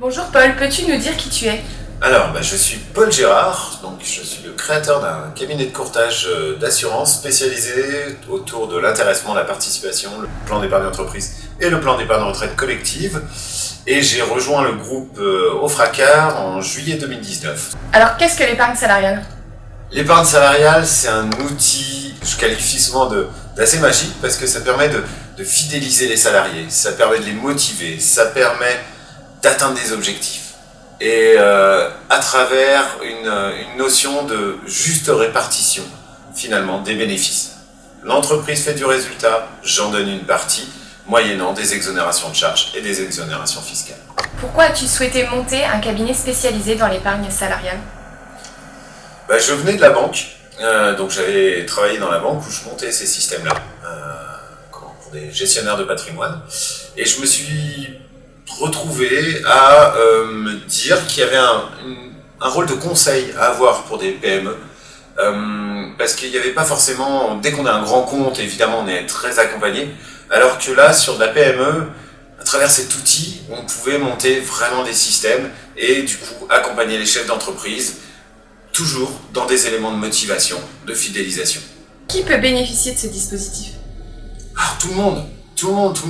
Bonjour Paul, peux-tu nous dire qui tu es? Alors, je suis Paul Gérard, donc je suis le créateur d'un cabinet de courtage d'assurance spécialisé autour de l'intéressement, la participation, le plan d'épargne entreprise et le plan d'épargne retraite collective. Et j'ai rejoint le groupe Ofracar en juillet 2019. Alors qu'est-ce que l'épargne salariale? L'épargne salariale, c'est un outil, je qualifie souvent d'assez magique parce que ça permet de fidéliser les salariés, ça permet de les motiver, ça permet d'atteindre des objectifs. Et à travers une notion de juste répartition, finalement, des bénéfices. L'entreprise fait du résultat, j'en donne une partie, moyennant des exonérations de charges et des exonérations fiscales. Pourquoi as-tu souhaité monter un cabinet spécialisé dans l'épargne salariale? Je venais de la banque, donc j'avais travaillé dans la banque où je montais ces systèmes-là, pour des gestionnaires de patrimoine, et je me suis retrouvé à me dire qu'il y avait un rôle de conseil à avoir pour des PME, parce qu'il n'y avait pas forcément, dès qu'on a un grand compte, évidemment on est très accompagné, alors que là, sur de la PME, à travers cet outil, on pouvait monter vraiment des systèmes et du coup accompagner les chefs d'entreprise, toujours dans des éléments de motivation, de fidélisation. Qui peut bénéficier de ce dispositif? Alors tout le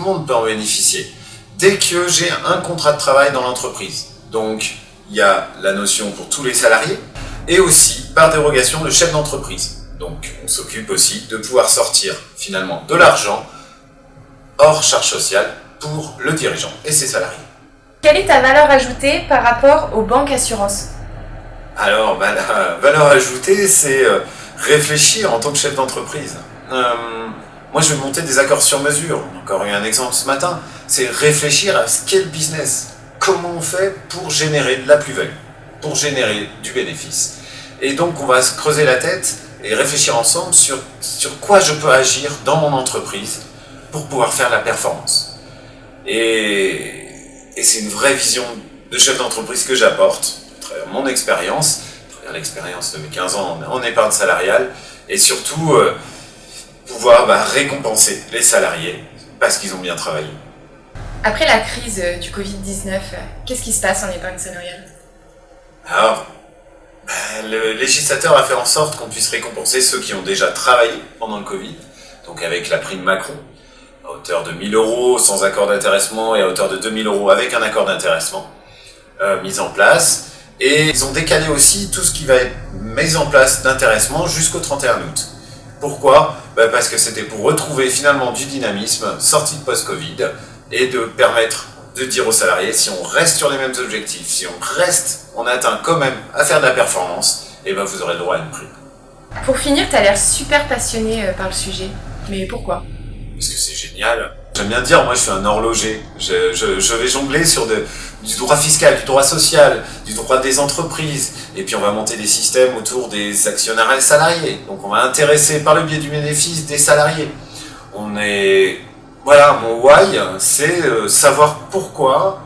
monde peut en bénéficier. Dès que j'ai un contrat de travail dans l'entreprise, donc il y a la notion pour tous les salariés, et aussi par dérogation le chef d'entreprise. Donc on s'occupe aussi de pouvoir sortir finalement de l'argent hors charge sociale pour le dirigeant et ses salariés. Quelle est ta valeur ajoutée par rapport aux banques assurances? Alors la valeur ajoutée, c'est réfléchir en tant que chef d'entreprise. Moi, je vais monter des accords sur mesure. Encore eu un exemple ce matin. C'est réfléchir à ce qu'est le business. Comment on fait pour générer de la plus-value, pour générer du bénéfice. Et donc, on va se creuser la tête et réfléchir ensemble sur quoi je peux agir dans mon entreprise pour pouvoir faire la performance. Et c'est une vraie vision de chef d'entreprise que j'apporte, à travers mon expérience, à travers l'expérience de mes 15 ans en épargne salariale, et surtout pouvoir récompenser les salariés parce qu'ils ont bien travaillé. Après la crise du Covid-19, qu'est-ce qui se passe en épargne salariale? Alors, le législateur a fait en sorte qu'on puisse récompenser ceux qui ont déjà travaillé pendant le Covid, donc avec la prime Macron, à hauteur de 1 000 € sans accord d'intéressement et à hauteur de 2 000 € avec un accord d'intéressement mis en place. Et ils ont décalé aussi tout ce qui va être mis en place d'intéressement jusqu'au 31 août. Pourquoi ? Parce que c'était pour retrouver finalement du dynamisme, sorti de post-Covid, et de permettre de dire aux salariés, si on reste sur les mêmes objectifs, si on atteint quand même à faire de la performance, vous aurez le droit à une prime. Pour finir, tu as l'air super passionné par le sujet. Mais pourquoi? Parce que c'est génial. J'aime bien dire, moi je suis un horloger. Je vais jongler sur du droit fiscal, du droit social, du droit des entreprises. Et puis on va monter des systèmes autour des actionnaires et salariés. Donc on va intéresser par le biais du bénéfice des salariés. Mon why, c'est savoir pourquoi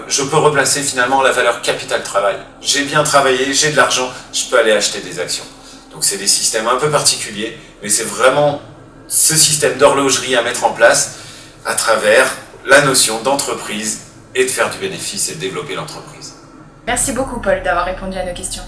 je peux replacer finalement la valeur capital travail. J'ai bien travaillé, j'ai de l'argent, je peux aller acheter des actions. Donc c'est des systèmes un peu particuliers, mais c'est vraiment ce système d'horlogerie à mettre en place à travers la notion d'entreprise et de faire du bénéfice et de développer l'entreprise. Merci beaucoup Paul d'avoir répondu à nos questions.